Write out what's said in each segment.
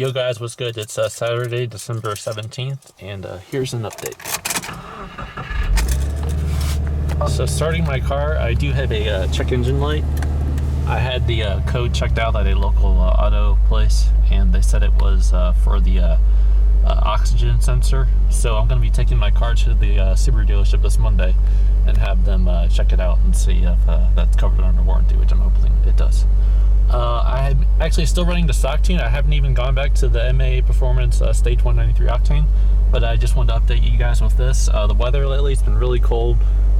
Yo guys, what's good? It's Saturday, December 17th, and here's an update. So starting my car, I do have a check engine light. I had the code checked out at a local auto place, and they said it was for the oxygen sensor. So I'm going to be taking my car to the Subaru dealership this Monday and have them check it out and see if that's covered under warranty, which I'm hoping it does. I'm actually still running the stock tune. I haven't even gone back to the MA Performance Stage 193 octane, but I just wanted to update you guys with this. The weather lately has been really cold.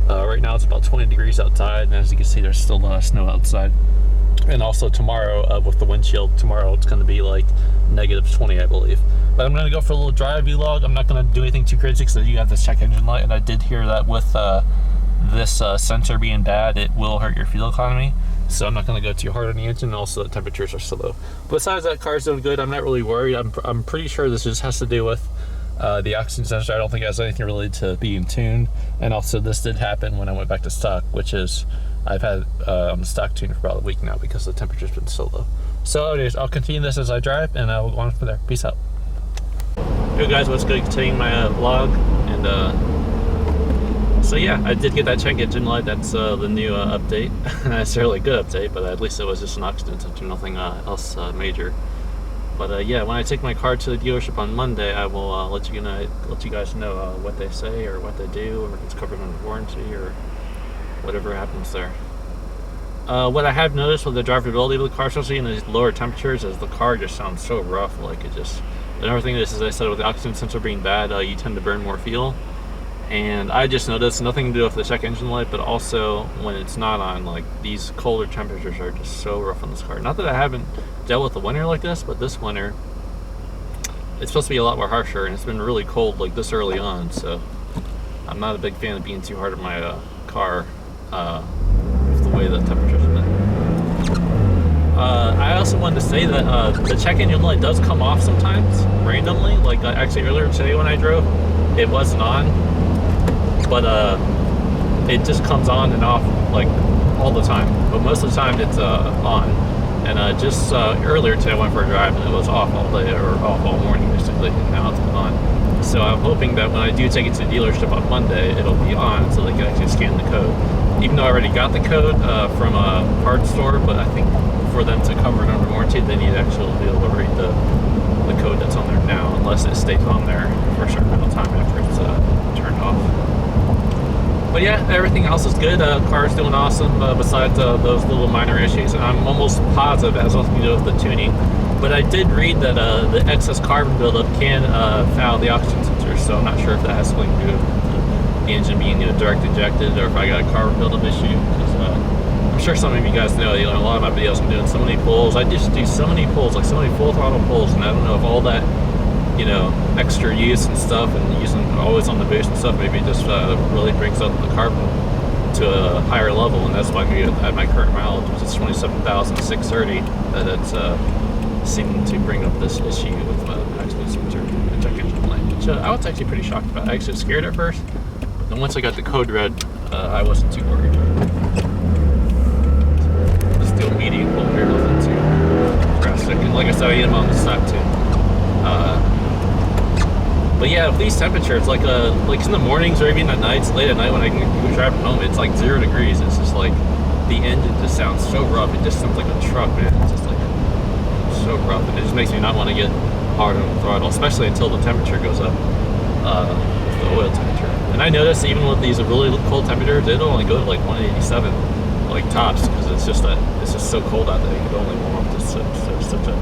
Right now it's about 20 degrees outside, and as you can see, there's still snow outside. And also tomorrow, with the windshield, tomorrow it's going to be like -20, I believe. But I'm going to go for a little drive vlog. I'm not going to do anything too crazy because I do have this check engine light, and I did hear that with this sensor being bad, it will hurt your fuel economy. So I'm not going to go too hard on the engine. Also, the temperatures are so low. Besides that, car's doing good. I'm not really worried. I'm pretty sure this just has to do with the oxygen sensor. I don't think it has anything related to being tuned. And also, this did happen when I went back to stock, which is I've had the stock tune for about a week now because the temperature's been so low. So anyways, I'll continue this as I drive, and we'll go on from there. Peace out. Yo guys, what's good? Continuing my vlog, and so yeah, I did get that check engine light. That's the new update. Not necessarily a good update, but at least it was just an oxygen sensor, nothing else major. But yeah, when I take my car to the dealership on Monday, I will let you guys know what they say or what they do, or if it's covered under warranty or whatever happens there. What I have noticed with the drivability of the car, especially in these lower temperatures, is the car just sounds so rough. Like it just. Another thing is, as I said, with the oxygen sensor being bad, you tend to burn more fuel. And I just noticed, nothing to do with the check engine light, but also when it's not on, like these colder temperatures are just so rough on this car. Not that I haven't dealt with the winter like this, but this winter it's supposed to be a lot more harsher, and it's been really cold like this early on. So I'm not a big fan of being too hard on my car with the way the temperatures have been. I also wanted to say that the check engine light does come off sometimes randomly. Like actually earlier today when I drove, it wasn't on. But it just comes on and off like all the time. But most of the time it's on. And just earlier today I went for a drive and it was off all day, or off all morning basically, and now it's on. So I'm hoping that when I do take it to the dealership on Monday, it'll be on so they can actually scan the code. Even though I already got the code from a parts store, but I think for them to cover it under warranty, they need to actually be able to read the code that's on there now, unless it stays on there for a certain amount of time after it's turned off. But yeah, everything else is good. Car's doing awesome, besides those little minor issues. And I'm almost positive it has nothing to do with the tuning. But I did read that the excess carbon buildup can foul the oxygen sensor, so I'm not sure if that has something to do with the engine being direct injected, or if I got a carbon buildup issue. Because I'm sure some of you guys know, a lot of my videos I'm doing so many pulls. I just do so many pulls, like so many full throttle pulls, and I don't know if all that extra use and stuff, and using always on the boost and stuff, maybe just really brings up the carbon to a higher level, and that's why maybe at my current mileage, which is 27,630, that it's seeming to bring up this issue with actually the check engine light, which I was actually pretty shocked about. I actually was scared at first, but once I got the code read, I wasn't too worried. Let's do a medium pull here, nothing too drastic, and like I said, I get them on the stock too. But yeah, with these temperatures, like in the mornings or even at nights, late at night when I can go driving home, it's like 0 degrees. It's just like the engine just sounds so rough. It just sounds like a truck, man. It's just like so rough, and it just makes me not want to get hard on the throttle, especially until the temperature goes up with the oil temperature. And I noticed even with these really cold temperatures, it'll only go to like 187, like tops, because it's just so cold out there. You can only warm up to such a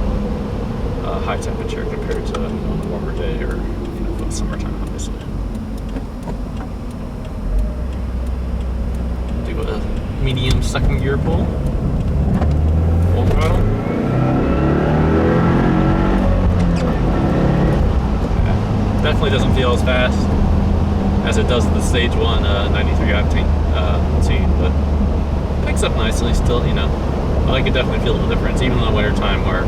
high temperature compared to on a warmer day or summertime, obviously. Do a medium second gear pull. Full throttle. Yeah. Definitely doesn't feel as fast as it does the Stage 1 93 octane tune, but picks up nicely still, But I can definitely feel the difference, even in the winter time where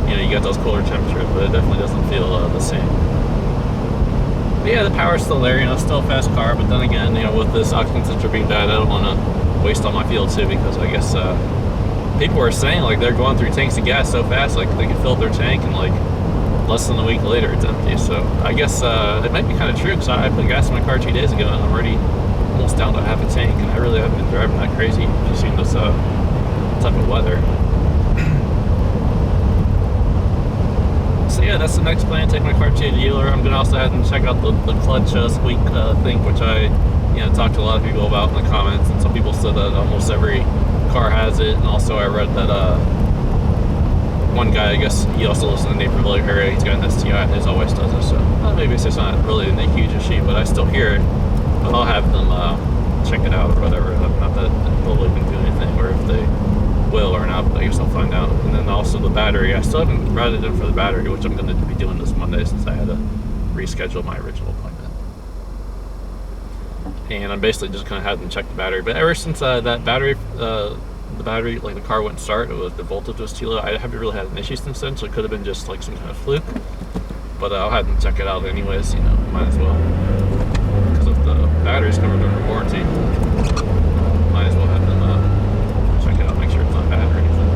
you got those colder temperatures, but it definitely doesn't feel the same. But yeah, the power's still there, still a fast car, but then again, with this oxygen sensor being bad, I don't want to waste all my fuel too, because I guess people are saying like they're going through tanks of gas so fast, like they can fill their tank in like less than a week later it's empty. So I guess it might be kind of true, because I put gas in my car 2 days ago and I'm already almost down to half a tank, and I really haven't been driving that crazy just in this type of weather. So yeah, that's the next plan. Take my car to the dealer. I'm gonna also have them check out the clutch squeak thing, which I talked to a lot of people about in the comments, and some people said that almost every car has it. And also I read that one guy, I guess he also lives in the Naperville area, he's got an STI and his always does it. So maybe it's just not really a huge issue, but I still hear it. But I'll have them check it out or whatever. Not that they'll even do anything, or if they will or not, but I guess I'll find out. And then also the battery, I still haven't routed in for the battery, which I'm going to be doing this Monday since I had to reschedule my original appointment. And I'm basically just going to have them check the battery. But ever since that battery, the battery, like the car wouldn't start, the voltage was too low. I haven't really had an issue since then, so it could have been just like some kind of fluke. But I'll have them check it out anyways, might as well. Because if the battery's covered under warranty, might as well have them check it out, make sure it's not bad or anything.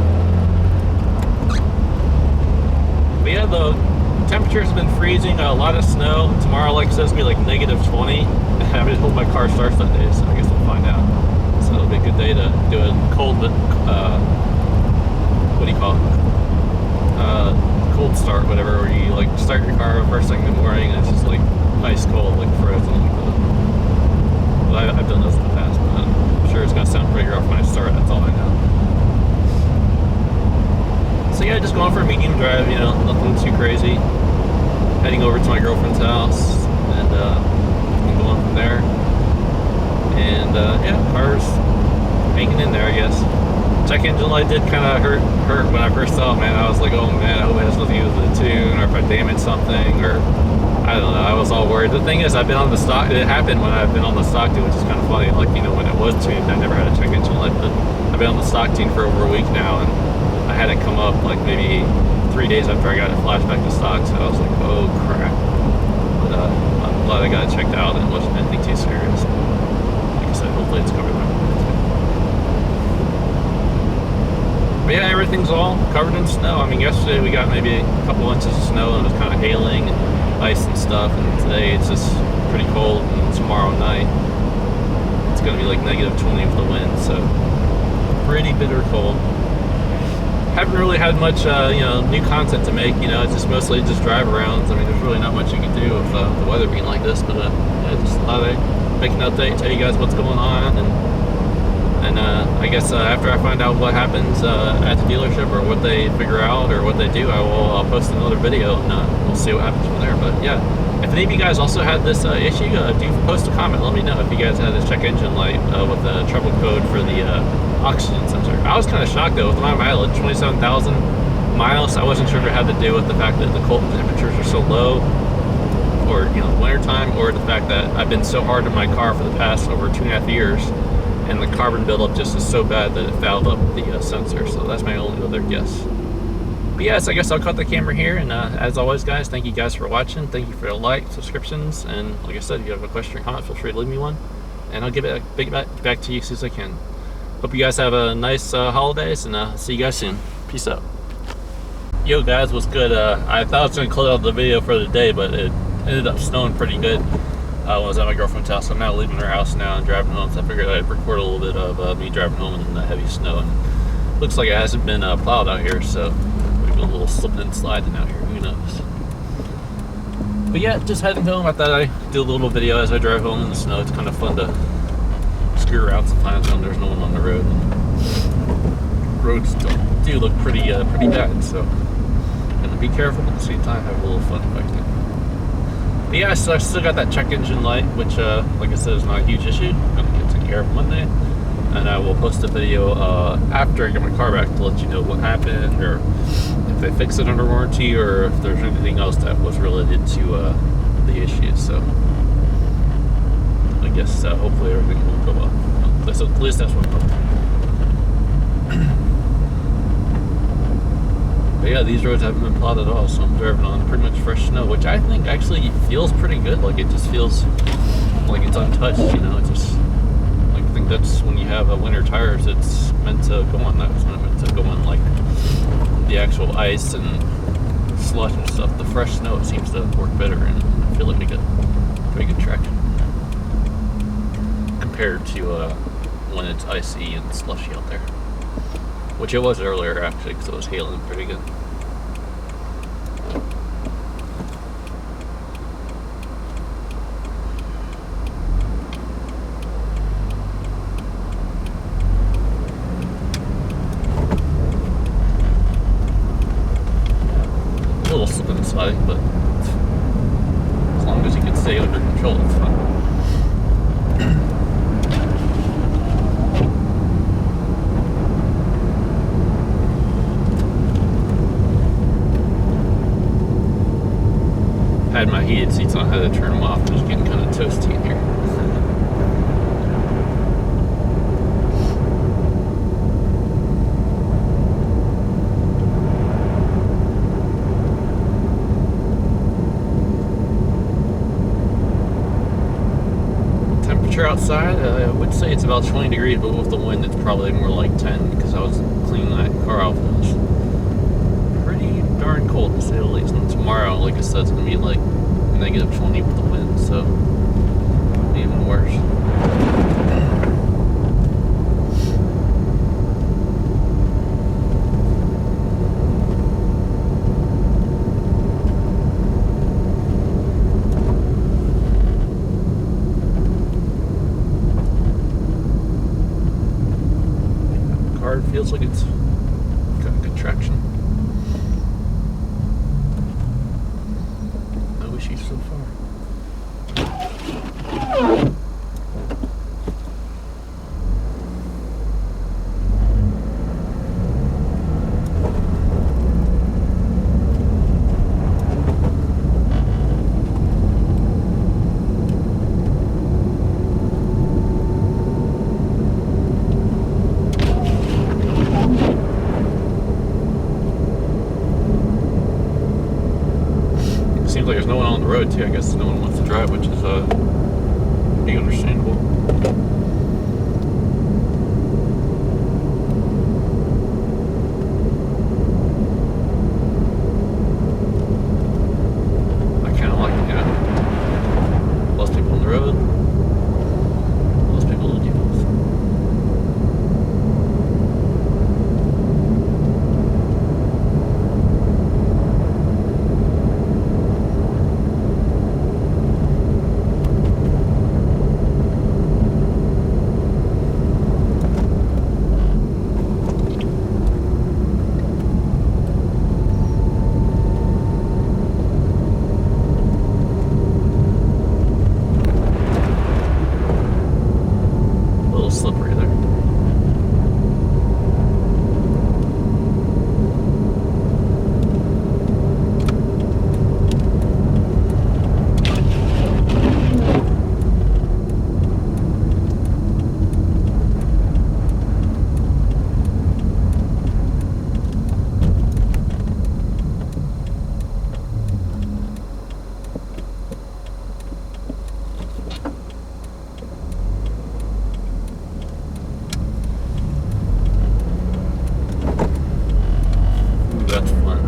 But yeah, the temperatures have been freezing, a lot of snow. Tomorrow, like it says, going to be like -20. I just hope my car starts that day, so I guess we'll find out. So it'll be a good day to do a cold, what do you call it? Cold start, whatever, where you like start your car first thing in the morning and it's just like ice cold, like frozen. But I've done this in the past, but I'm sure it's going to sound pretty rough when I start, that's all I know. So yeah, just going for a medium drive, nothing too crazy. Heading over to my girlfriend's house and going from there. And yeah, car's hanging in there, I guess. Check engine light did kind of hurt when I first saw it, man. I was like, oh man, I hope it has nothing to do with the tune, or if I damaged something, or I don't know. I was all worried. The thing is, I've been on the stock. It happened when I've been on the stock tune, which is kind of funny. Like, when it was tuned, I never had a check engine light, but I've been on the stock tune for over a week now, and I had it come up like maybe 3 days after I got it flashed back to stock. So I was like, oh crap. But I'm glad I got it checked out and it wasn't anything too serious. Like I said, hopefully it's covered by. But yeah, everything's all covered in snow. I mean, yesterday we got maybe a couple inches of snow and it was kind of hailing and ice and stuff, and today it's just pretty cold, and tomorrow night it's going to be like -20 with the wind, so pretty bitter cold. Haven't really had much new content to make, it's just mostly just drive arounds. I mean, there's really not much you can do with the weather being like this, but yeah, just thought I'd make an update, tell you guys what's going on, and I guess after I find out what happens at the dealership, or what they figure out, or what they do, I'll post another video, and we'll see what happens from there. But yeah, if any of you guys also had this issue, do post a comment. Let me know if you guys had this check engine light with the trouble code for the oxygen sensor. I was kind of shocked though with my mileage, 27,000 miles. I wasn't sure if it had to do with the fact that the cold temperatures are so low, or winter time, or the fact that I've been so hard on my car for the past over 2.5 years. And the carbon buildup just is so bad that it fouled up the sensor. So that's my only other guess. But yes, I guess I'll cut the camera here. And as always, guys, thank you guys for watching. Thank you for the like, subscriptions. And like I said, if you have a question or comment, feel free to leave me one. And I'll get back to you as soon as I can. Hope you guys have a nice holidays, and see you guys soon. Peace out. Yo guys, what's good? I thought I was going to close out the video for the day, but it ended up snowing pretty good. I was at my girlfriend's house. I'm now leaving her house now and driving home, so I figured I'd record a little bit of me driving home in the heavy snow. And looks like it hasn't been plowed out here, so maybe a little slipping and sliding out here, who knows. But yeah, just heading home. I thought I'd do a little video as I drive home in the snow. It's kind of fun to screw around sometimes when there's no one on the road. And roads do look pretty bad, so gonna be careful, but at the same time have a little fun if I can. But yeah, so I still got that check engine light, which, like I said, is not a huge issue. I'm going to get taken care of Monday. And I will post a video after I get my car back to let you know what happened, or if they fix it under warranty, or if there's anything else that was related to the issue. So I guess hopefully everything will go well. At least that's what I'm hoping. But yeah, these roads haven't been plowed at all, so I'm driving on pretty much fresh snow, which I think actually feels pretty good. Like, it just feels like it's untouched, It just, like, I think that's when you have winter tires, it's meant to go on. That was when it meant to go on, like, the actual ice and slush and stuff, the fresh snow seems to work better, and I feel like they get pretty good traction compared to when it's icy and slushy out there, which it was earlier actually, because it was hailing pretty good. A little slip and sliding, but as long as you can stay under control, it's fine. Had my heated seats on, I had to turn them off. It was getting kind of toasty in here. Temperature outside, I would say it's about 20 degrees, but with the wind it's probably more like 10, because I was cleaning that car off. It was pretty darn cold, to say the least. And tomorrow, like I said, it's going to be like negative 20 with the wind, so even worse. Car feels like it's got good traction. No issues so far. Seems like there's no one on the road too. I guess no one wants to drive, which is pretty understandable. I kind of like it, yeah. Less people on the road, less people to deal with. Slippery there. That's fun.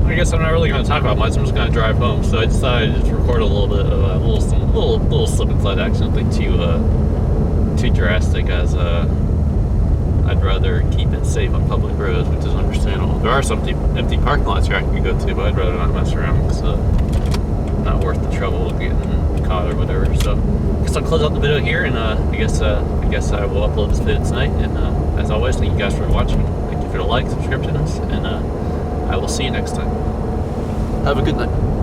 I guess I'm not really going to talk about much. I'm just going to drive home. So I decided to just record a little bit of a little slip and slide action. Nothing too drastic, as I'd rather keep it safe on public roads, which is understandable. There are some empty parking lots here I can go to, but I'd rather not mess around because not worth the trouble of getting caught or whatever. So I guess I'll close out the video here, and I guess I will upload this video tonight. And as always, thank you guys for watching. Thank you for the like, subscriptions, and I will see you next time. Have a good night.